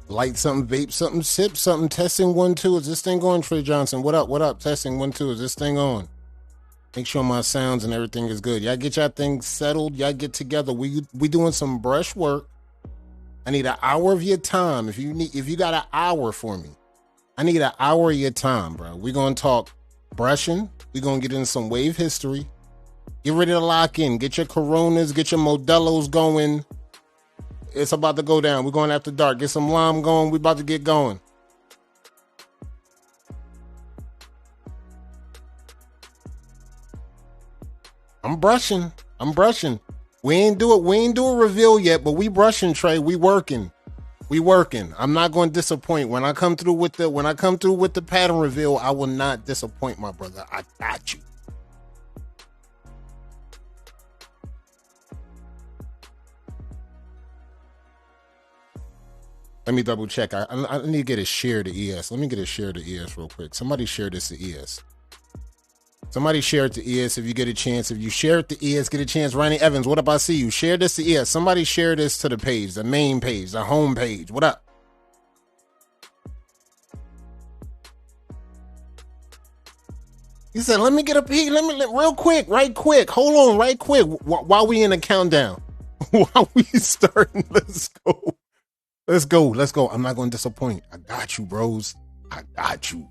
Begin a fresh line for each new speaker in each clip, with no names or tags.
Light something, vape something, sip something. Testing 1 2. Is this thing going? Trey Johnson, what up? What up? Testing 1 2. Is this thing on? Make sure my sounds and everything is good. Y'all get y'all things settled. Y'all get together. We doing some brush work. I need an hour of your time. If you got an hour for me, I need an hour of your time, bro. We gonna talk brushing. We gonna get in some wave history. Get ready to lock in. Get your Coronas. Get your Modelo's going. It's about to go down. We're going after dark. Get some lime going. We about to get going. I'm brushing. We ain't do a reveal yet, but we brushing, Trey. We working. I'm not going to disappoint. When I come through with the pattern reveal, I will not disappoint, my brother. I got you. Let me double check. I need to get a share to ES. Let me get a share to ES real quick. Somebody share this to ES. Somebody share it to ES if you get a chance. If you share it to ES, get a chance. Ronnie Evans, what up? I see you. Share this to ES. Somebody share this to the page, the main page, the home page. What up? He said, let me get a peek. Real quick, right quick. Hold on, right quick. While we in the countdown. While we starting, let's go. Let's go. I'm not going to disappoint. I got you, bros. I got you.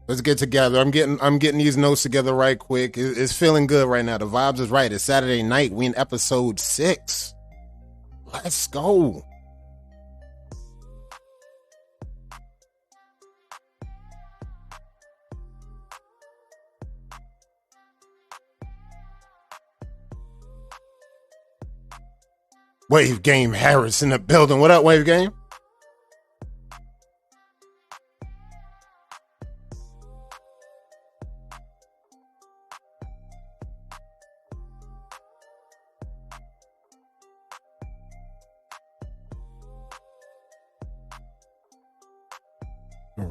Let's get together. I'm getting these notes together right quick. It's feeling good right now. The vibes is right. It's Saturday night. We in episode 6. Let's go. Wave Game Harris in the building. What up, Wave Game? All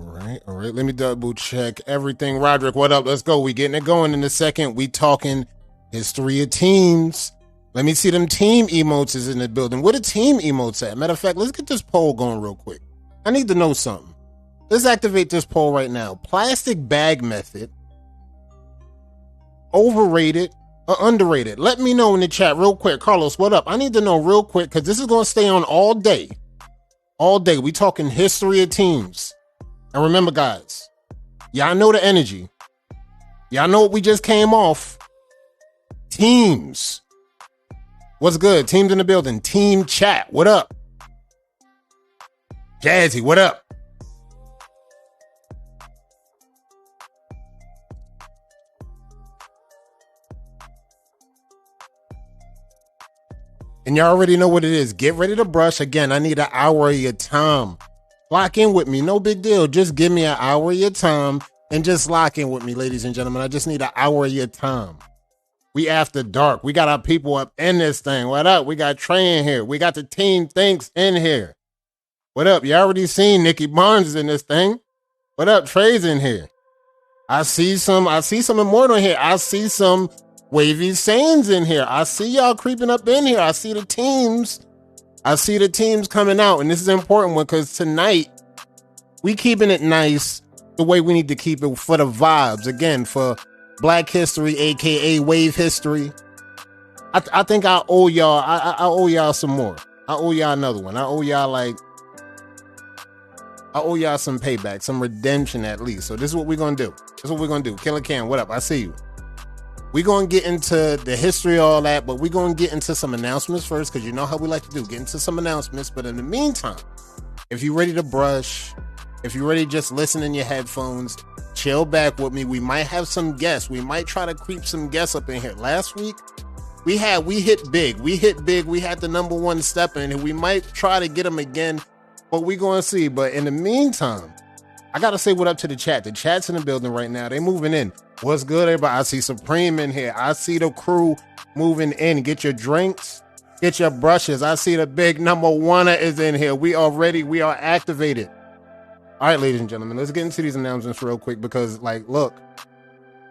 right. Let me double check everything. Roderick, what up? Let's go. We getting it going in a second. We talking history of teams. Let me see them team emotes is in the building. Where the team emotes at? Matter of fact, let's get this poll going real quick. I need to know something. Let's activate this poll right now. Plastic bag method. Overrated or underrated? Let me know in the chat real quick. Carlos, what up? I need to know real quick because this is going to stay on all day. All day. We talking history of teams. And remember, guys, y'all know the energy. Y'all know what we just came off. Teams. What's good? Teams in the building. Team chat. What up? Jazzy, what up? And y'all already know what it is. Get ready to brush. Again, I need an hour of your time. Lock in with me. No big deal. Just give me an hour of your time and just lock in with me, ladies and gentlemen. I just need an hour of your time. We after dark. We got our people up in this thing. What up? We got Trey in here. We got the team thinks in here. What up? You already seen Nikki Barnes in this thing. What up? Trey's in here. I see some Immortal in here. I see some Wavy Sands in here. I see y'all creeping up in here. I see the teams. Coming out. And this is an important one because tonight we keeping it nice the way we need to keep it for the vibes. Again, for Black History, aka Wave History. I think I owe y'all. I owe y'all some more. I owe y'all another one. I owe y'all some payback, some redemption at least. So this is what we're gonna do. Killer Cam, what up? I see you. We're gonna get into the history of all that, but we're gonna get into some announcements first, because you know how we like to do. Get into some announcements. But in the meantime, if you're ready to brush, if you're ready to just listen in your headphones, chill back with me. We might have some guests. We might try to creep some guests up in here. Last week, we hit big. We had the number one step in, and we might try to get them again, but we're going to see. But in the meantime, I got to say what up to the chat. The chat's in the building right now. They moving in. What's good, everybody? I see Supreme in here. I see the crew moving in. Get your drinks. Get your brushes. I see the big number one is in here. We are ready. We are activated. All right, ladies and gentlemen, let's get into these announcements real quick because, look,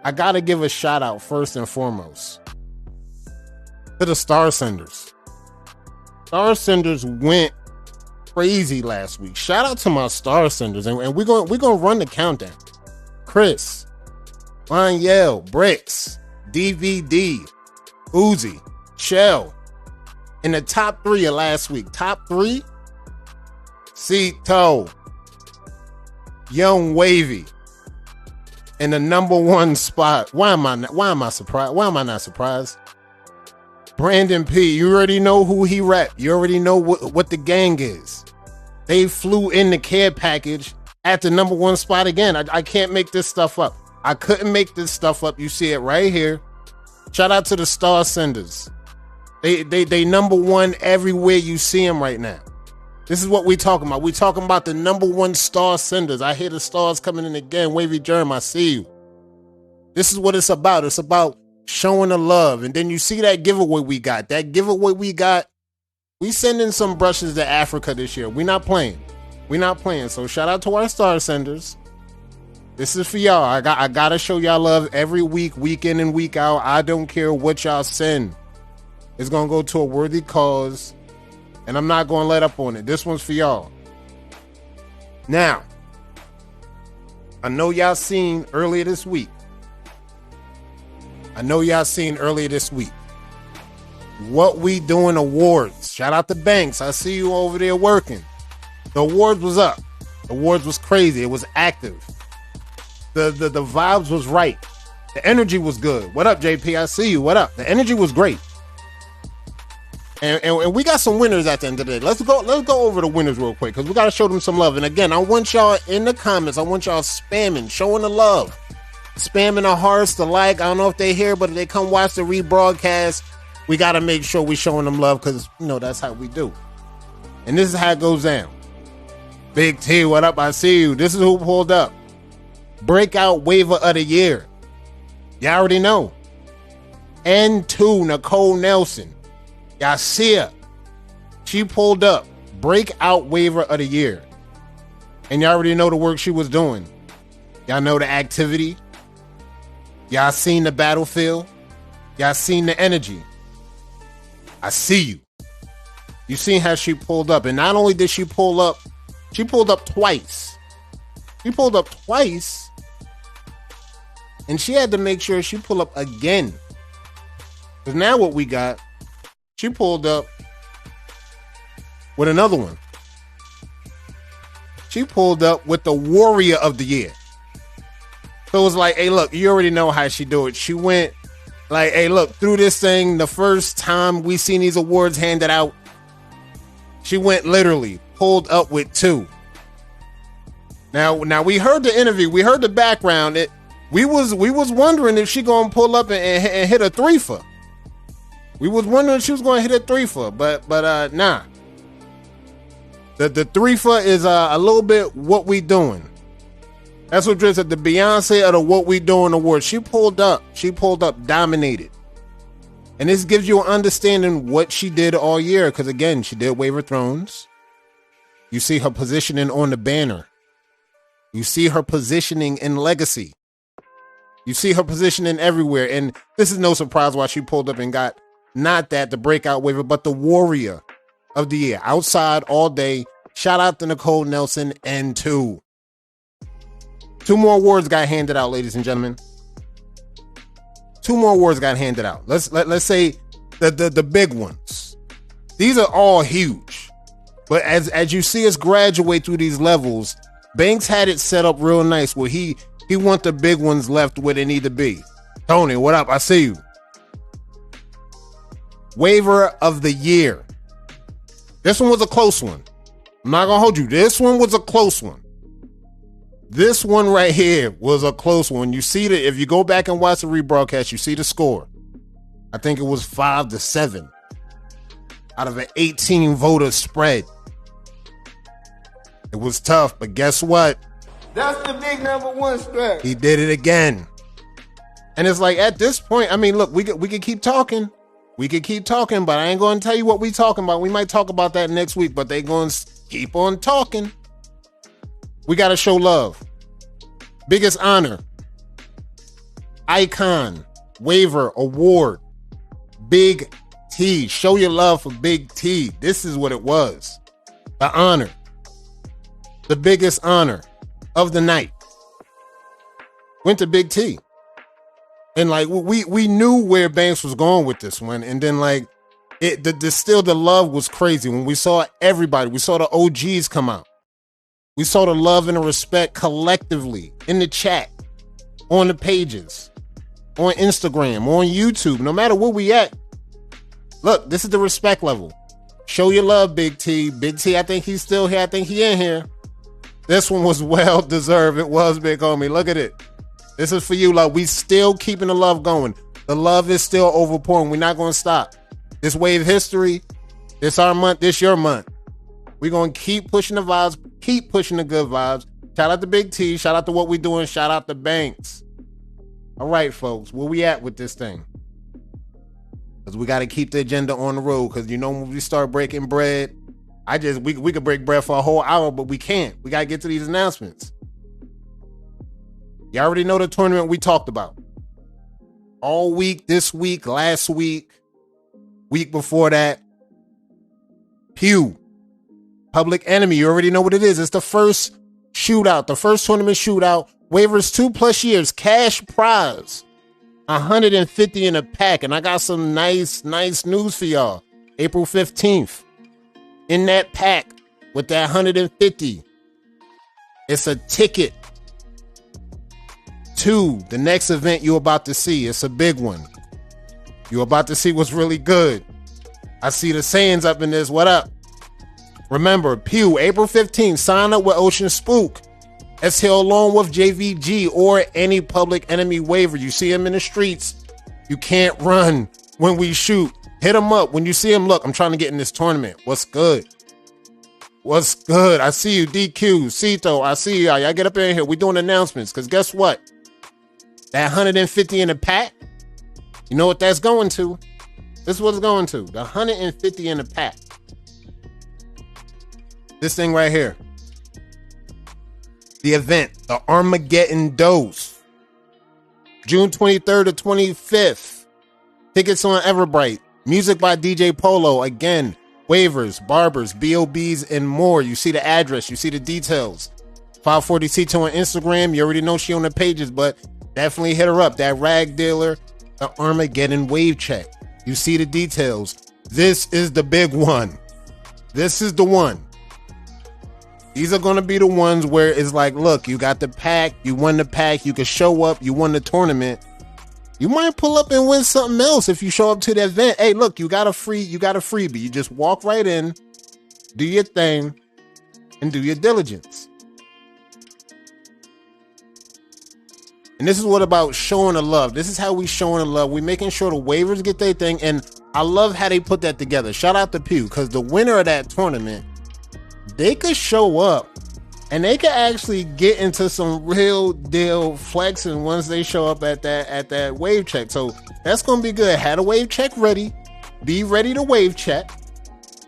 I got to give a shout out first and foremost to the Star Senders. Star Senders went crazy last week. Shout out to my Star Senders, and we're gonna run the countdown. Chris, Lanyell, Bricks, DVD, Uzi, Shell. In the top 3 of last week. Top 3? Cito, Young Wavy. In the number 1 spot. Why am I surprised? Why am I not surprised? Brandon P. You already know who he rep. You already know what the gang is. They flew in the care package at the number 1 spot again. I can't make this stuff up. I couldn't make this stuff up. You see it right here. Shout out to the Star Senders. They number 1 everywhere you see them right now. This is what we talking about. We talking about the number 1 Star Senders. I hear the stars coming in again. Wavy Germ, I see you. This is what it's about. It's about showing the love. And then you see that giveaway we got. That giveaway we got, we sending some brushes to Africa this year. We're not playing. So shout out to our Star Senders. This is for y'all. I gotta show y'all love every week, week in and week out. I don't care what y'all send. It's gonna go to a worthy cause. And I'm not going to let up on it. This one's for y'all. Now, I know y'all seen earlier this week. What We Doing Awards. Shout out to Banks. I see you over there working. The awards was up. The awards was crazy. It was active. The vibes was right. The energy was good. What up, JP? I see you. What up? The energy was great. And we got some winners at the end of the day. Let's go over the winners real quick because we got to show them some love. And again, I want y'all in the comments. I want y'all spamming, showing the love, spamming the hearts, the like. I don't know if they hear, but if they come watch the rebroadcast, we got to make sure we showing them love because that's how we do. And this is how it goes down. Big T, what up? I see you. This is who pulled up. Breakout Waiver of the Year. Y'all already know. N2 Nicole Nelson. Y'all see her. She pulled up. Breakout Waiver of the Year. And y'all already know the work she was doing. Y'all know the activity. Y'all seen the battlefield. Y'all seen the energy. I see you. You seen how she pulled up. And not only did she pull up twice. She pulled up twice. And she had to make sure she pull up again. Because now what we got, she pulled up with another one. She pulled up with the Warrior of the Year. So it was like, hey, look, you already know how she do it. She went like, hey, look, through this thing, the first time we seen these awards handed out, she went literally, pulled up with 2. Now we heard the interview, we heard the background. We was wondering if she gonna pull up and hit a 3-for. We was wondering if she was going to hit a 3-for, but nah. The 3-for is a little bit what we doing. That's what Dre said. The Beyonce of the What We Doing award. She pulled up, dominated, and this gives you an understanding what she did all year. Because again, she did Wave of Thrones. You see her positioning on the banner. You see her positioning in Legacy. You see her positioning everywhere, and this is no surprise why she pulled up and got. Not that the breakout waiver, but the Warrior of the Year. Outside all day. Shout out to Nicole Nelson and 2. 2 more awards got handed out, ladies and gentlemen. 2 more awards got handed out. Let's say the big ones. These are all huge. But as you see us graduate through these levels, Banks had it set up real nice where he want the big ones left where they need to be. Tony, what up? I see you. Waiver of the Year. This one was a close one. I'm not going to hold you. This one was a close one. This one right here was a close one. You see that if you go back and watch the rebroadcast, you see the score. I think it was 5-7 out of an 18 voter spread. It was tough, but guess what?
That's the big number 1 spread.
He did it again. And it's like at this point, I mean, look, we could keep talking. We could keep talking, but I ain't going to tell you what we talking about. We might talk about that next week, but they going to keep on talking. We got to show love. Biggest honor. Icon. Waiver. Award. Big T. Show your love for Big T. This is what it was. The honor. The biggest honor of the night went to Big T. And like we knew where Banks was going with this one. And then like still the love was crazy when we saw everybody. We saw the OGs come out. We saw the love and the respect collectively in the chat, on the pages, on Instagram, on YouTube, no matter where we at. Look, this is the respect level. Show your love, Big T. Big T, I think he's still here. I think he in here. This one was well deserved. It was, big homie. Look at it. This is for you. Like, we still keeping the love going. The love is still overpouring. We're not going to stop. This wave history, this our month, this your month. We're going to keep pushing the vibes, keep pushing the good vibes. Shout out to Big T. Shout out to what we doing. Shout out to Banks. All right, folks, where we at with this thing? Because we got to keep the agenda on the road. Because, you know, when we start breaking bread, we could break bread for a whole hour, but we can't. We got to get to these announcements. You already know the tournament we talked about. All week, this week, last week, week before that. Pew. Public Enemy. You already know what it is. It's the first shootout, the first tournament shootout. Waivers 2+ years. Cash prize. 150 in a pack. And I got some nice news for y'all. April 15th. In that pack with that 150. It's a ticket to the next event you're about to see. It's a big one. You're about to see what's really good. I see the sayings up in this. What up? Remember, Pew, April 15th, sign up with Ocean Spook. Exhale along with JVG or any Public Enemy waiver. You see him in the streets. You can't run when we shoot. Hit him up. When you see him, look, I'm trying to get in this tournament. What's good? What's good? I see you, DQ, Cito. I see y'all. Y'all get up in here. We're doing announcements. Because guess what? That 150 in the pack, you know what that's going to? This is what it's going to. The 150 in the pack. This thing right here. The event, the Armageddon Dose. June 23rd to 25th. Tickets on Everbright. Music by DJ Polo. Again, waivers, barbers, BOBs, and more. You see the address. You see the details. 540 Cito on Instagram. You already know she on the pages, but definitely hit her up. That rag dealer, the Armageddon wave check. You see the details. This is the big one. This is the one. These are going to be the ones where it's like, look, you got the pack. You won the pack. You can show up. You won the tournament. You might pull up and win something else if you show up to the event. Hey, look, you got a freebie. You just walk right in, do your thing, and do your diligence. And this is what about showing the love. This is how we showing the love. We making sure the waivers get their thing. And I love how they put that together. Shout out to Pew, because the winner of that tournament, they could show up and they could actually get into some real deal flexing once they show up at that wave check. So that's going to be good. Had a wave check ready. Be ready to wave check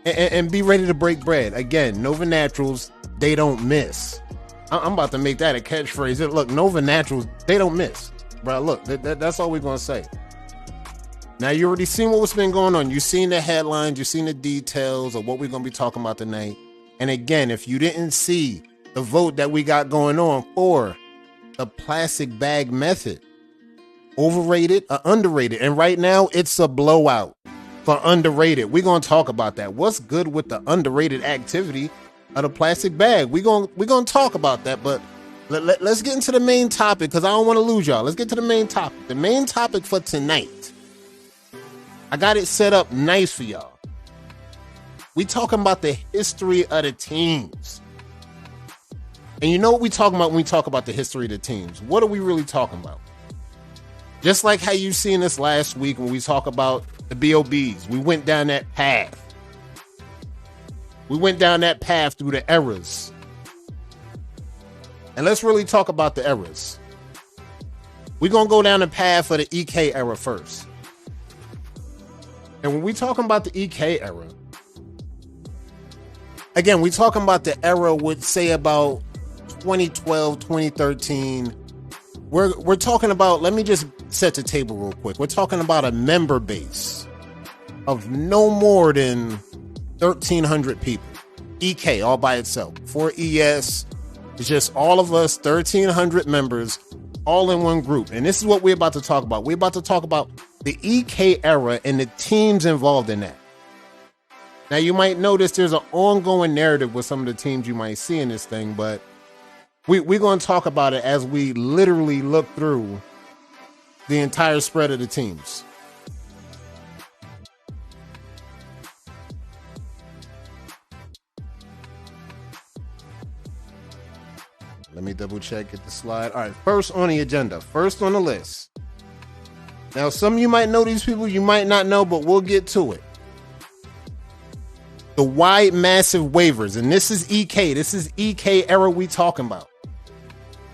and be ready to break bread. Again, Nova Naturals, they don't miss. I'm about to make that a catchphrase. Look, Nova Naturals, they don't miss. Bro, look, that's all we're going to say. Now, you already seen what's been going on. You've seen the headlines. You've seen the details of what we're going to be talking about tonight. And again, if you didn't see the vote that we got going on for the plastic bag method, overrated or underrated? And right now, it's a blowout for underrated. We're going to talk about that. What's good with the underrated activity of the plastic bag? We're going to talk about that, but let's get into the main topic because I don't want to lose y'all. Let's get to the main topic. The main topic for tonight, I got it set up nice for y'all. We talking about the history of the teams. And you know what we talking about when we talk about the history of the teams? What are we really talking about? Just like how you seen this last week when we talk about the BOBs. We went down that path. We went down that path through the eras. And let's really talk about the eras. We're going to go down the path for the EK era first. And when we talking about the EK era, again, we talking about the era with, say, about 2012, 2013. We're talking about, let me just set the table real quick. We're talking about a member base of no more than 1,300 people. EK all by itself. For ES, it's just all of us, 1,300 members, all in one group. And this is what we're about to talk about. We're about to talk about the EK era and the teams involved in that. Now, you might notice there's an ongoing narrative with some of the teams you might see in this thing, but we're going to talk about it as we literally look through the entire spread of the teams. Let me double check, get the slide. All right, first on the agenda, first on the list. Now, some of you might know these people, you might not know, but we'll get to it. The wide, massive waivers, and this is EK. This is EK era we talking about.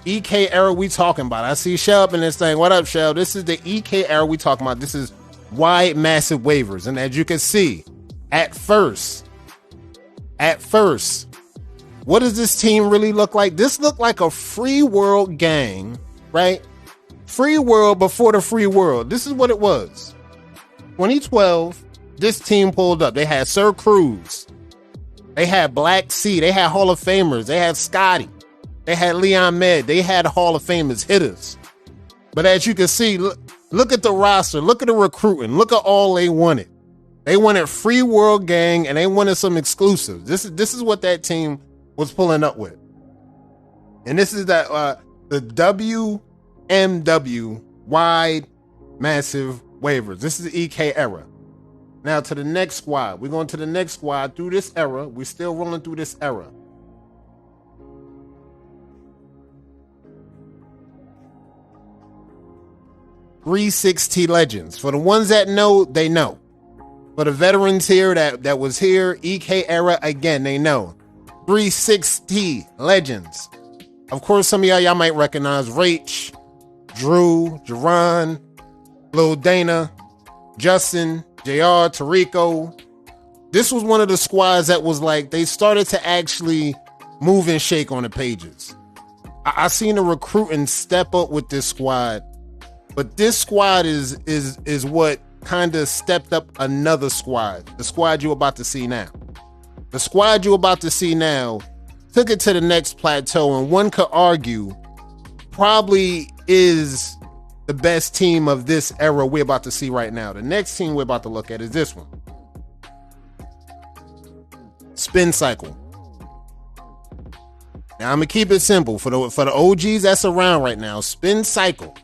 EK era we talking about. I see Shell up in this thing. What up, Shell? This is the EK era we talking about. This is wide, massive waivers. And as you can see, at first, what does this team really look like? This looked like a free world gang, right? Free world before the free world. This is what it was. 2012, this team pulled up. They had Sir Cruz. They had Black Sea. They had Hall of Famers. They had Scotty. They had Leon Med. They had Hall of Famers hitters. But as you can see, look at the roster. Look at the recruiting. Look at all they wanted. They wanted free world gang and they wanted some exclusives. This is what that team was pulling up with. And this is that the WMW wide massive waivers. This is the EK era. Now to the next squad. We're going to the next squad through this era. We're still rolling through this era. .360 Legends. For the ones that know, they know. For the veterans here that was here, EK era, again, they know. .360 Legends. Of course, some of y'all might recognize Rach, Drew, Jerron, Lil Dana, Justin, JR, Tarico. This was one of the squads that was like, they started to actually move and shake on the pages. I seen the recruiting step up with this squad, but this squad is what kind of stepped up another squad. The squad you're about to see now. The squad you're about to see now took it to the next plateau, and one could argue probably is the best team of this era we're about to see right now. The next team we're about to look at is this one. Spin Cycle. Now I'm gonna keep it simple for the OGs that's around right now. Spin Cycle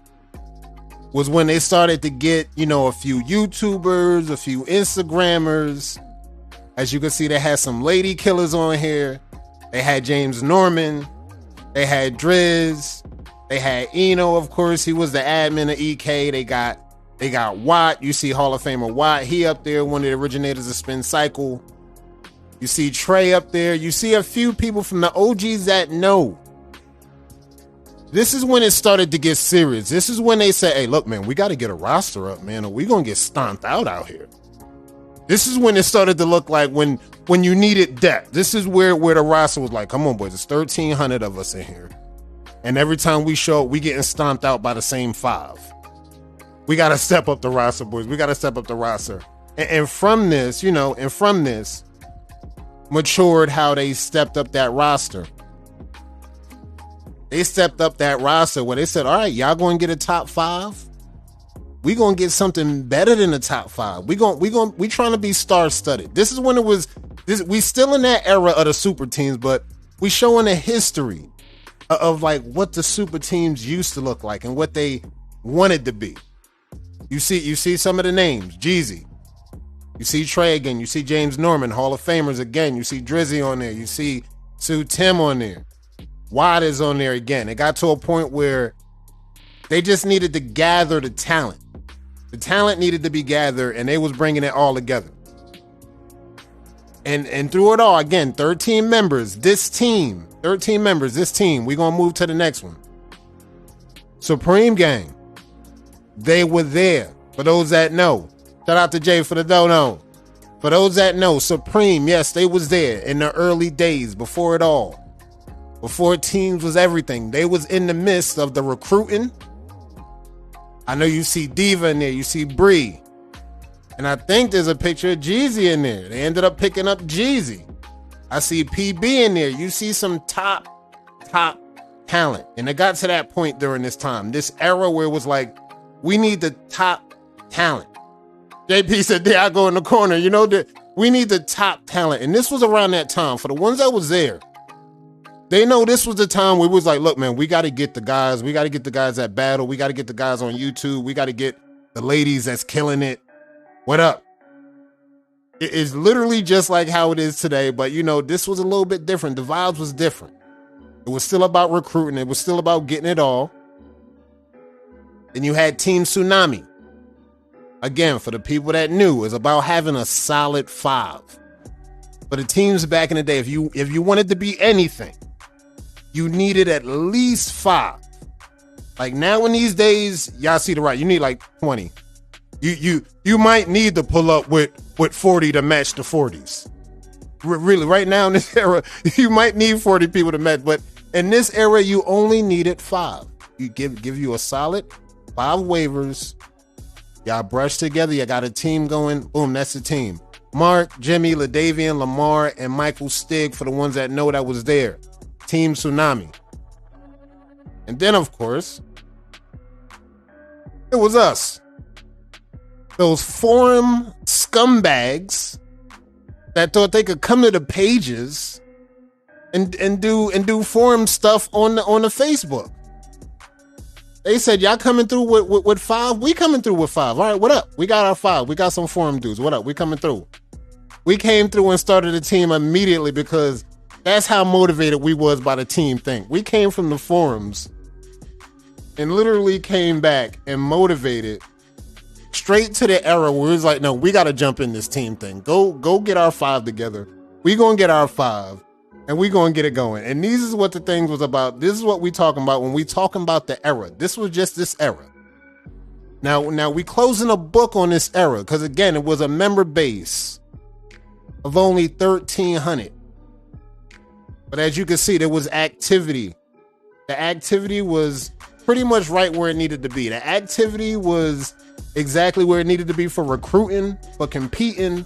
was when they started to get, a few YouTubers, a few Instagrammers. As you can see, they had some lady killers on here. They had James Norman. They had Driz. They had Eno, of course. He was the admin of EK. They got Watt. You see Hall of Famer Watt. He up there, one of the originators of Spin Cycle. You see Trey up there. You see a few people from the OGs that know. This is when it started to get serious. This is when they said, hey, look, man, we got to get a roster up, man, or we're going to get stomped out here. This is when it started to look like when you needed depth. This is where the roster was like, come on, boys, there's 1,300 of us in here. And every time we show up, we getting stomped out by the same 5. We got to step up the roster, boys. We got to step up the roster. And from this, matured how they stepped up that roster. They stepped up that roster where they said, all right, y'all going to get a top 5? We going to get something better than the top 5. We trying to be star-studded. This is when it was, we still in that era of the super teams, but we showing a history of like what the super teams used to look like and what they wanted to be. You see some of the names, Jeezy. You see Trey again. You see James Norman, Hall of Famers again. You see Drizzy on there. You see Sue Tim on there. Watt is on there again. It got to a point where they just needed to gather the talent. The talent needed to be gathered, and they was bringing it all together. And through it all, again, 13 members, this team. We're going to move to the next one. Supreme Gang. They were there. For those that know. Shout out to Jay for the dono. For those that know, Supreme, yes, they was there in the early days, before it all. Before teams was everything. They was in the midst of the recruiting. I know you see Diva in there. You see Bree. And And I think there's a picture of Jeezy in there. They ended up picking up Jeezy. I see PB in there. You see some top talent. And it got to that point during this time, this era where it was like, we need the top talent. JP said, there I go in the corner. You know, we need the top talent. And this was around that time. For the ones that was there, they know this was the time where it was like, look, man, we got to get the guys. We got to get the guys that battle. We got to get the guys on YouTube. We got to get the ladies that's killing it. What up? It is literally just like how it is today. But, you know, this was a little bit different. The vibes was different. It was still about recruiting. It was still about getting it all. And you had Team Tsunami. Again, for the people that knew, it's about having a solid 5. For the teams back in the day, if you wanted to be anything, you needed at least 5. Like now in these days, y'all see the right. You need like 20. You might need to pull up with 40 to match the 40s. Really, right now in this era, you might need 40 people to match. But in this era, you only needed 5. You give you a solid 5 waivers. Y'all brush together. You got a team going. Boom, that's the team. Mark, Jimmy, LaDavian, Lamar, and Michael Stig for the ones that know that was there. Team Tsunami. And then, of course, it was us. Those forum scumbags that thought they could come to the pages and do forum stuff on the Facebook. They said, y'all coming through with 5? We coming through with 5. All right, what up? We got our 5. We got some forum dudes. What up? We coming through. We came through and started a team immediately because that's how motivated we was by the team thing. We came from the forums and literally came back and motivated straight to the era where it was like, no, we got to jump in this team thing. Go get our 5 together. We going to get our 5. And we going to get it going. And this is what the thing was about. This is what we talking about when we talking about the era. This was just this era. Now we closing a book on this era because, again, it was a member base of only 1,300. But as you can see, there was activity. The activity was pretty much right where it needed to be. The activity was exactly where it needed to be for recruiting, for competing.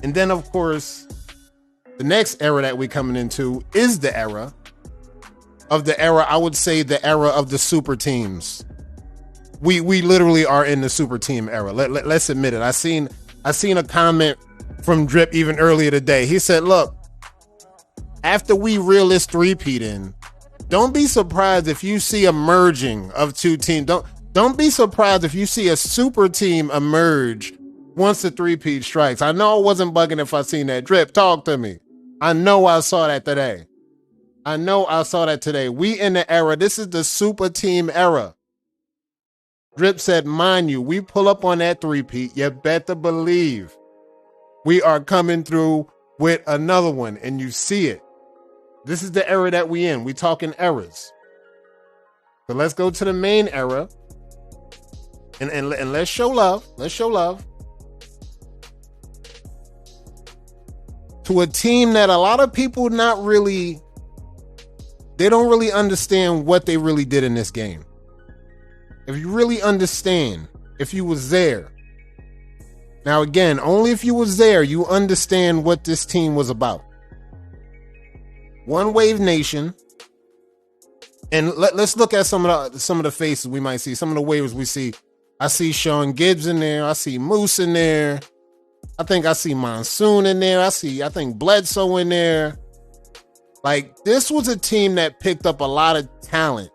And then, of course, the next era that we coming into is the era, I would say the era of the super teams. We literally are in the super team era. Let's admit it. I seen a comment from Drip even earlier today. He said, look, after we reel this 3-peat in, don't be surprised if you see a merging of 2 teams. Don't be surprised if you see a super team emerge once the 3-peat strikes. I know I wasn't bugging if I seen that. Drip, talk to me. I know I saw that today. We in the era. This is the super team era. Drip said, mind you, we pull up on that 3-peat. You better believe we are coming through with another one, and you see it. This is the era that we in. We talking eras. So let's go to the main era, and let's show love. Let's show love to a team that a lot of people they don't really understand what they really did in this game. If you really understand, if you was there. Now again, only if you was there, you understand what this team was about. One Wave Nation. And let's look at some of the faces we might see, some of the waivers we see. I see Sean Gibbs in there. I see Moose in there. I think I see Monsoon in there. I think Bledsoe in there. Like, this was a team that picked up a lot of talent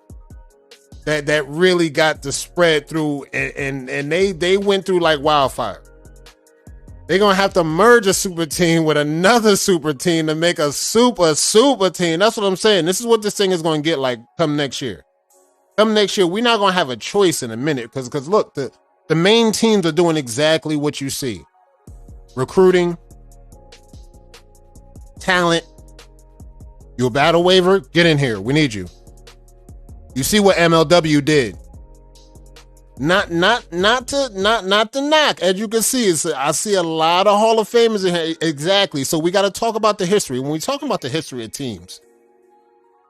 that really got the spread through, and they went through like wildfire. They're going to have to merge a super team with another super team to make a super team. That's what I'm saying. This is what this thing is going to get like come next year. Come next year, we're not going to have a choice in a minute because look, the main teams are doing exactly what you see. Recruiting, talent. You a battle waiver? Get in here. We need you. You see what MLW did. Not to knock. As you can see, I see a lot of Hall of Famers in here. Exactly. So we got to talk about the history. When we talk about the history of teams,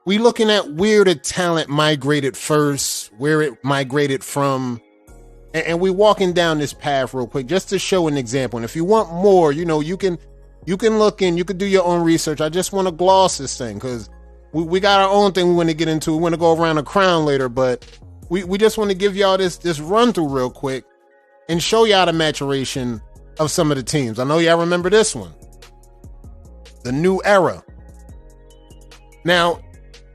we looking at where the talent migrated first, where it migrated from. And we walking down this path real quick just to show an example. And if you want more, you can look in, you can do your own research. I just want to gloss this thing because we got our own thing we want to get into. We want to go around the crown later, but we just want to give y'all this run through real quick and show y'all the maturation of some of the teams. I know y'all remember this one, the new era. Now,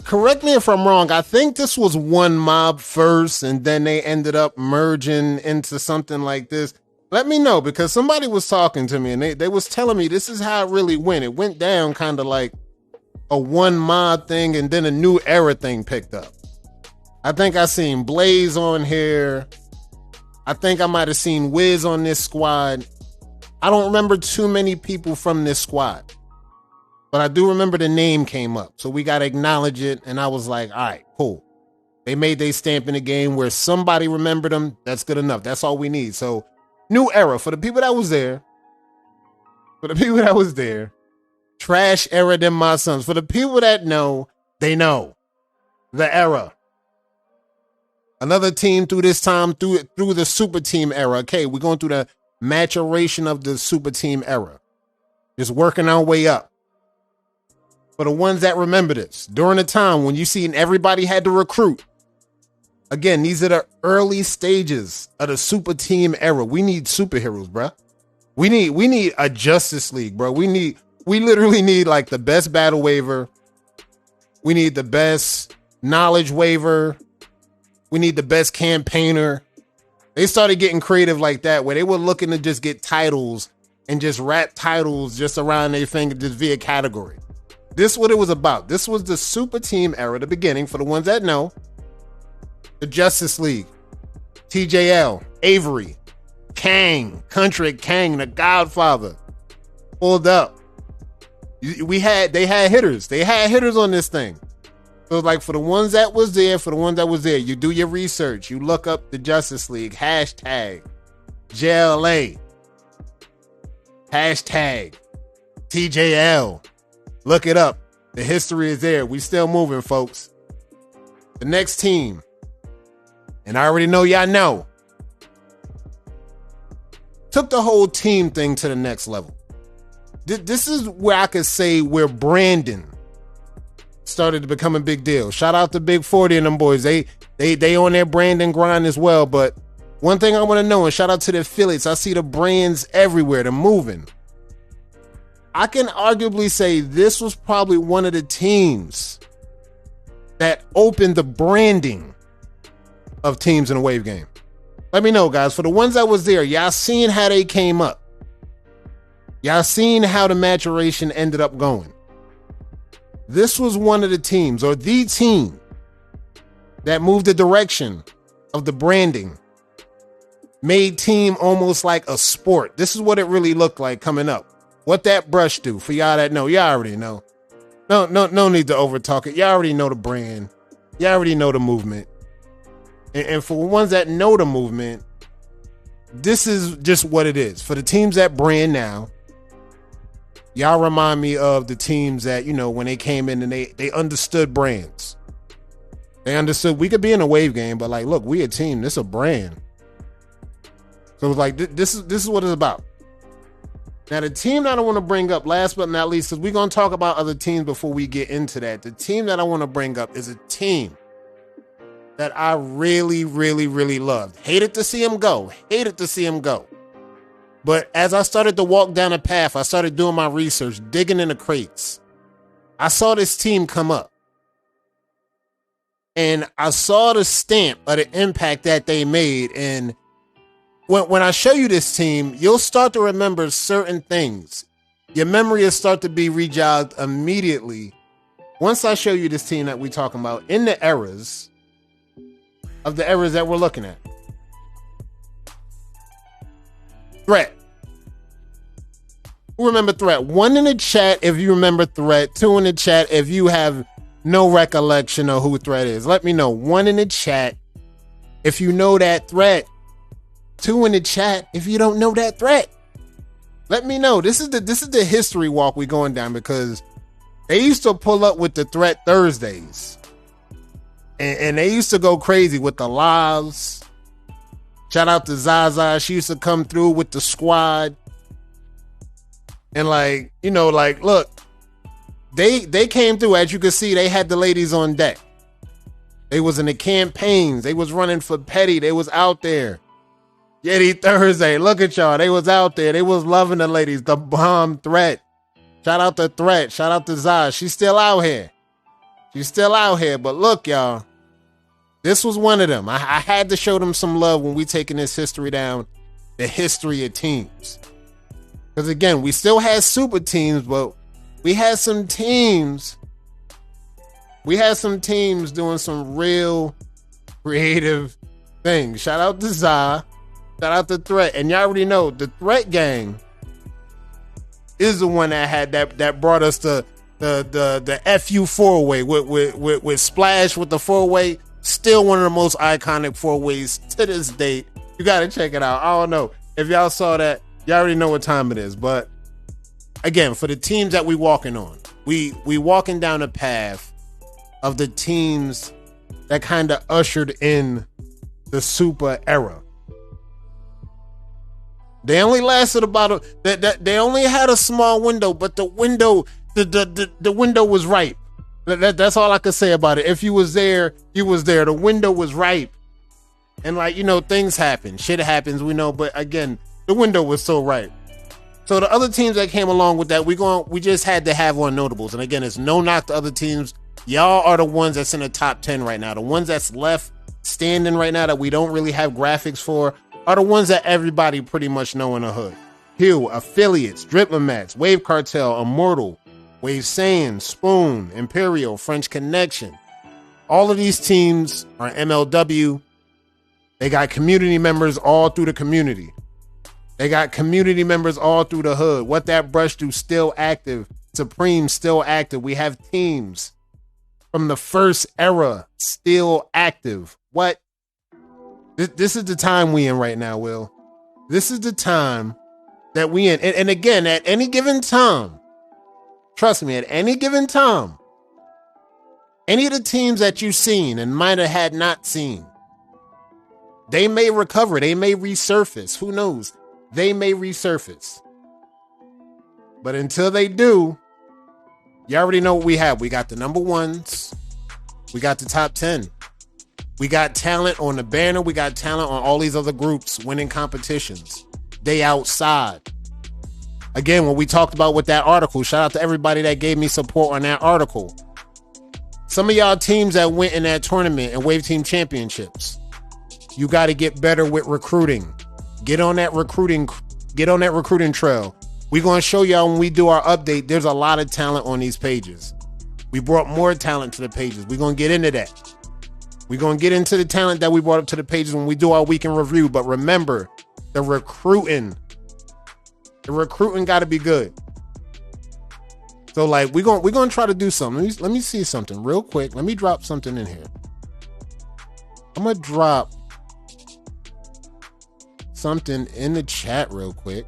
correct me if I'm wrong. I think this was one mob first, and then they ended up merging into something like this. Let me know, because somebody was talking to me, and they was telling me this is how it really went. It went down kind of like a one mob thing, and then a new era thing picked up. I think I seen Blaze on here. I think I might have seen Wiz on this squad. I don't remember too many people from this squad, but I do remember the name came up. So we got to acknowledge it. And I was like, all right, cool. They made their stamp in the game where somebody remembered them. That's good enough. That's all we need. So new era for the people that was there. Trash era, them my sons. For the people that know, they know the era. Another team through this time, through the super team era. Okay, we're going through the maturation of the super team era. Just working our way up. For the ones that remember this, during the time when you seen everybody had to recruit. Again, these are the early stages of the super team era. We need superheroes, bro. We need a Justice League, bro. We literally need like the best battle waiver. We need the best knowledge waiver. We need the best campaigner. They started getting creative like that, where they were looking to just get titles and just wrap titles just around their finger just via category. This is what it was about. This was the super team era, the beginning, for the ones that know. The Justice League, TJL, Avery, Kang, Country Kang, the Godfather, pulled up. They had hitters. They had hitters on this thing. So like for the ones that was there, you do your research. You look up the Justice League, hashtag JLA, hashtag TJL. Look it up. The history is there. We still moving, folks. The next team, and I already know y'all know, took the whole team thing to the next level. This is where I could say where Brandon started to become a big deal. Shout out to Big 40 and them boys. They on their Brandon grind as well. But one thing I want to know, and shout out to the affiliates, I see the brands everywhere. They're moving. I can arguably say this was probably one of the teams that opened the branding of teams in a wave game. Let me know, guys. For the ones that was there, y'all seen how they came up. Y'all seen how the maturation ended up going. This was one of the teams, or the team, that moved the direction of the branding. Made team almost like a sport. This is what it really looked like coming up. What that brush do, for y'all that know, y'all already know. No need to over talk it. Y'all already know the brand. Y'all already know the movement. And for ones that know the movement, this is just what it is. For the teams that brand now, y'all remind me of the teams that, when they came in and they understood brands. They understood we could be in a wave game, but like, look, we a team. This a brand. So it's like, this is what it's about. Now, the team that I want to bring up, last but not least, because we're going to talk about other teams before we get into that. The team that I want to bring up is a team that I really, really, really loved. Hated to see him go. But as I started to walk down a path, I started doing my research, digging in the crates. I saw this team come up. And I saw the stamp of the impact that they made. And when I show you this team, you'll start to remember certain things. Your memory will start to be rejogged immediately once I show you this team that we're talking about in the eras that we're looking at. Threat. Who remember Threat? 1 in the chat if you remember Threat. 2 in the chat if you have no recollection of who Threat is. Let me know. 1 in the chat if you know that Threat. 2 in the chat if you don't know that Threat. Let me know. This is the history walk we going down, because they used to pull up with the Threat Thursdays. And they used to go crazy with the lives. Shout out to Zaza. She used to come through with the squad. And like, you know, like, look, they came through. As you can see, they had the ladies on deck. They was in the campaigns. They was running for petty. They was out there. Yeti Thursday. Look at y'all. They was out there. They was loving the ladies. The bomb threat. Shout out to Threat. Shout out to Zaz. She's still out here. She's still out here. But look, y'all. This was one of them. I had to show them some love when we taking this history down. The history of teams. Because again, we still had super teams, but we had some teams. We had some teams doing some real creative things. Shout out to Za. Shout out to Threat. And y'all already know the Threat gang is the one that brought us the FU 4-way with Splash with the 4-way. Still one of the most iconic 4-ways to this date. You got to check it out. I don't know. If y'all saw that, y'all already know what time it is. But again, for the teams that we walking on, we walking down a path of the teams that kind of ushered in the super era. They only lasted about they only had a small window, but the window was ripe. That's all I could say about it. If you was there, you was there. The window was ripe. And like, you know, things happen. Shit happens, we know, but again, the window was so ripe. So the other teams that came along with that, we just had to have on notables. And again, it's no knock to other teams. Y'all are the ones that's in the top 10 right now. The ones that's left standing right now that we don't really have graphics for are the ones that everybody pretty much know in the hood. Hue, Affiliates, Driplomats, Wave Cartel, Immortal, Wave Saiyan, Spoon, Imperial, French Connection. All of these teams are MLW. They got community members all through the community. They got community members all through the hood. What That Brush Do still active. Supreme still active. We have teams from the first era still active. What? This is the time we in right now, Will. This is the time that we in. And again, at any given time, trust me, at any given time, any of the teams that you've seen and might have had not seen, they may recover. They may resurface. Who knows? They may resurface. But until they do, you already know what we have. We got the number ones. We got the top 10. We got talent on the banner. We got talent on all these other groups winning competitions. They outside. Again, what we talked about with that article, shout out to everybody that gave me support on that article. Some of y'all teams that went in that tournament and Wave Team Championships, you got to get better with recruiting. Get on that recruiting trail. We're going to show y'all when we do our update, there's a lot of talent on these pages. We brought more talent to the pages. We're going to get into that. We're going to get into the talent that we brought up to the pages when we do our weekend review. But remember, the recruiting got to be good. So like, we're going to try to do something. Let me see something real quick. Let me drop something in here. I'm going to drop something in the chat real quick.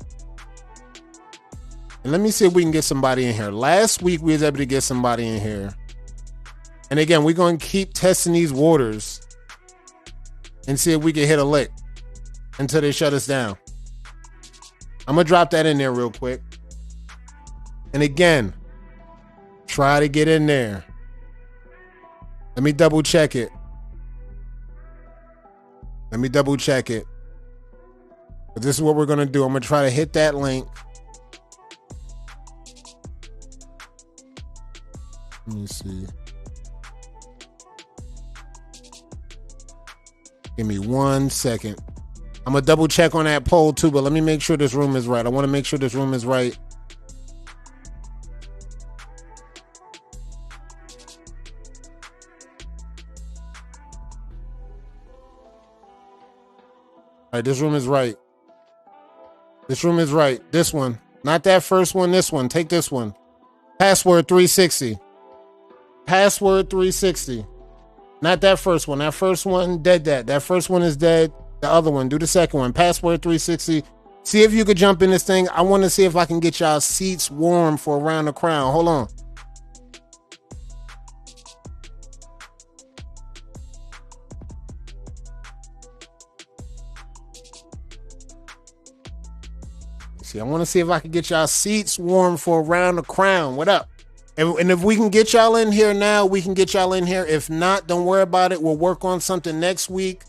And let me see if we can get somebody in here. Last week, we was able to get somebody in here. And again, we're going to keep testing these waters and see if we can hit a lick until they shut us down. I'm going to drop that in there real quick. And again, try to get in there. Let me double check it. But this is what we're going to do. I'm going to try to hit that link. Let me see. Give me 1 second. I'm going to double check on that poll too, but let me make sure this room is right. I want to make sure this room is right. All right, this room is right. This room is right. This one. Not that first one, this one. Take this one. Password 360. Password 360. Not that first one. That first one, dead that. That first one is dead. The other one, do the second one. Password 360. See if you could jump in this thing. I want to see if I can get y'all seats warm for Around the Crown. Hold on. see. I want to see if I can get y'all seats warm for Around the Crown. What up? And if we can get y'all in here now, we can get y'all in here. If not, don't worry about it. We'll work on something next week.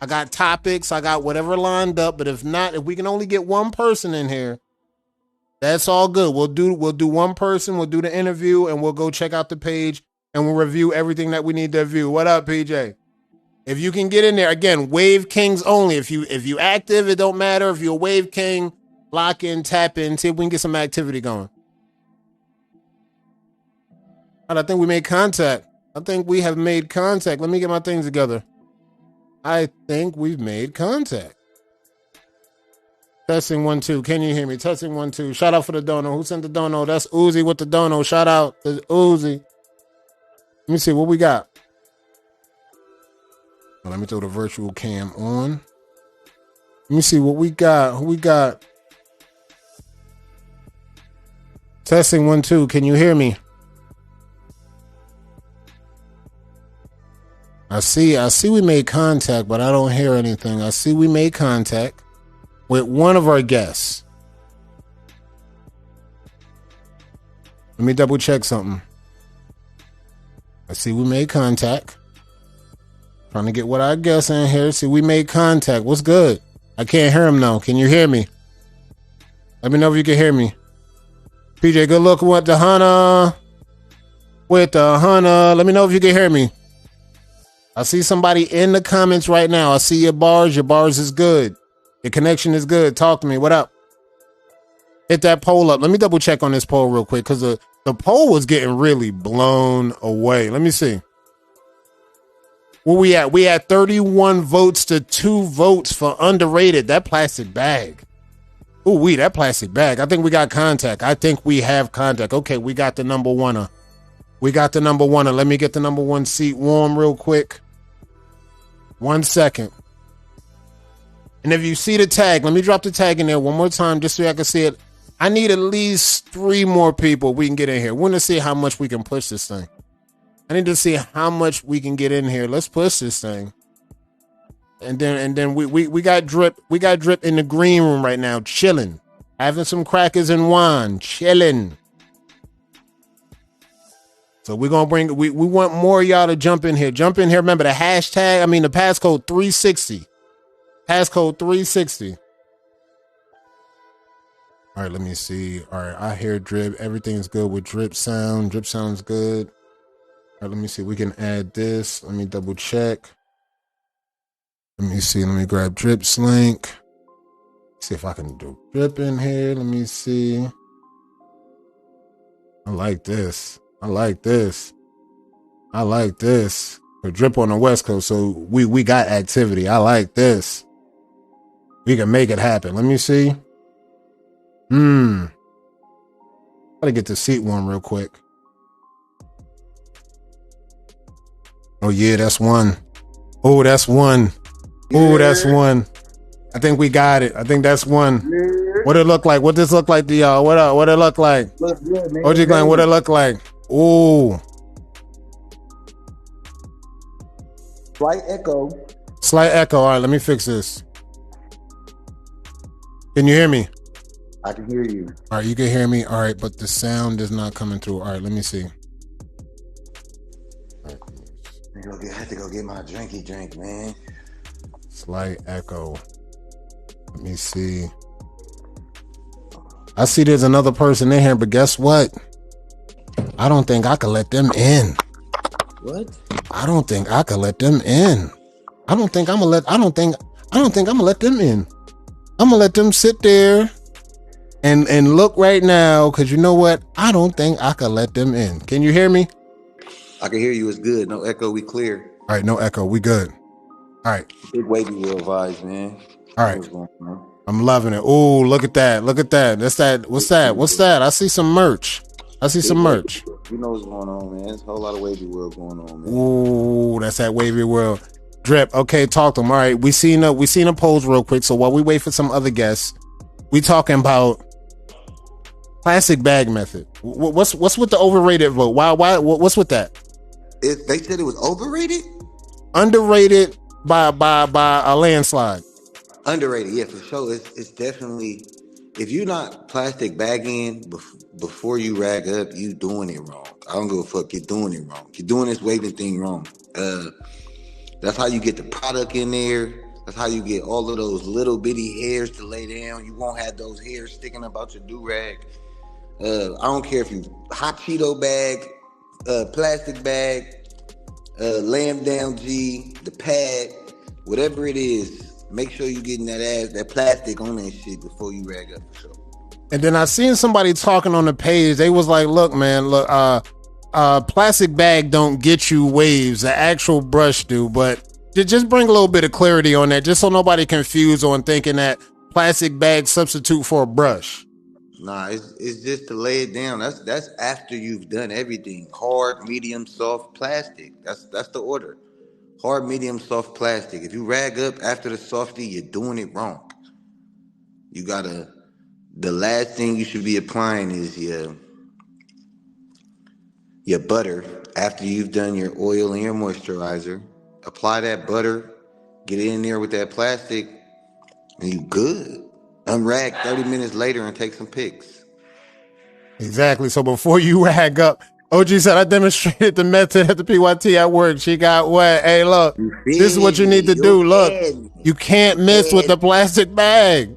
I got topics. I got whatever lined up. But if not, if we can only get one person in here, that's all good. We'll do one person. We'll do the interview, and we'll go check out the page, and we'll review everything that we need to review. What up, PJ? If you can get in there, again, Wave Kings only. If you active, it don't matter. If you're a Wave King, lock in, tap in, see if we can get some activity going. And I think we made contact. I think we have made contact. Let me get my things together. I think we've made contact. Testing 1 2. Can you hear me? Testing 1 2. Shout out for the dono. Who sent the dono? That's Uzi with the dono. Shout out to Uzi. Let me see what we got. Let me throw the virtual cam on. Let me see what we got. Who we got? Testing 1 2. Can you hear me? I see we made contact, but I don't hear anything. I see we made contact with one of our guests. Let me double check something. I see we made contact. Trying to get what I guess in here. See, we made contact. What's good? I can't hear him now. Can you hear me? Let me know if you can hear me. PJ, good looking with the Hunter. Let me know if you can hear me. I see somebody in the comments right now. I see your bars. Your bars is good. Your connection is good. Talk to me. What up? Hit that poll up. Let me double check on this poll real quick because the poll was getting really blown away. Let me see. Where we at? We had 31 votes to 2 votes for underrated. That plastic bag. Ooh, that plastic bag. I think we got contact. I think we have contact. Okay, we got the number one. Let me get the number 1 seat warm real quick. 1 second. And if you see the tag, let me drop the tag in there one more time just so I can see it. I need at least 3 more people we can get in here. We want to see how much we can push this thing. I need to see how much we can get in here. Let's push this thing. And then we got Drip. We got Drip in the green room right now, chilling. Having some crackers and wine, chilling. So we're going to bring, we want more of y'all to jump in here. Jump in here. Remember the hashtag, the passcode 360. Passcode 360. All right, let me see. All right, I hear Drip. Everything's good with Drip sound. Drip sounds good. All right, let me see. We can add this. Let me double check. Let me see. Let me grab Drip's link. See if I can do Drip in here. Let me see. I like this. We Drip on the West Coast, so we got activity. I like this. We can make it happen. Let me see. Gotta get the seat warm real quick. Oh yeah, that's one. Oh, that's one. Oh, that's one. I think we got it. I think that's one. What it look like? What this look like to y'all? What up? What it look like?
Looks good, man.
OG Glenn, what it look like? Ooh.
Slight echo.
Slight echo. All right, let me fix this. Can you hear me?
I can hear you.
All right, you can hear me. All right, but the sound is not coming through. All right, let me see.
I have to go get my drink, man.
Slight echo. Let me see. I see there's another person in here, but guess what? I don't think I could let them in.
What?
I don't think I could let them in. I don't think I'm gonna let them in. I'm gonna let them sit there and look right now, because you know what? I don't think I could let them in. Can you hear me?
I can hear you. It's good. No echo. We clear.
All right, no echo. We good. All right.
Big Wavy World vibes, man.
All right. I'm loving it. Ooh, look at that. Look at that. That's that. What's that? What's that? I see some merch.
You know what's going on, man. There's a whole lot of Wavy World going on, man.
Ooh, that's that Wavy World. Drip. Okay, talk to them. All right, we seen a polls real quick. So while we wait for some other guests, we talking about plastic bag method. What's with the overrated vote? Why? What's with that?
They said it was overrated?
Underrated by a landslide.
Underrated, yeah, for sure. It's definitely if you're not plastic bagging before you rag up, you doing it wrong. I don't give a fuck. You're doing it wrong. You're doing this waving thing wrong. That's how you get the product in there. That's how you get all of those little bitty hairs to lay down. You won't have those hairs sticking up out your do-rag. I don't care if you hot Cheeto bag, plastic bag, lamb down G, the pad, whatever it is. Make sure you getting that plastic on that shit before you rag up for sure.
And then I seen somebody talking on the page. They was like, look, man, look, plastic bag don't get you waves. The actual brush do, but just bring a little bit of clarity on that, just so nobody confused on thinking that plastic bag substitute for a brush.
Nah, it's just to lay it down. That's after you've done everything. Hard, medium, soft, plastic. That's the order. Hard, medium, soft, plastic. If you rag up after the softy, you're doing it wrong. You gotta. The last thing you should be applying is your butter after you've done your oil and your moisturizer. Apply that butter, get it in there with that plastic, and you good. Unrag 30 minutes later and take some pics.
Exactly. So before you rag up, OG said, I demonstrated the method at the PYT at work. She got wet. Hey, look, this is what you need to do. Look, you can't miss with the plastic bag.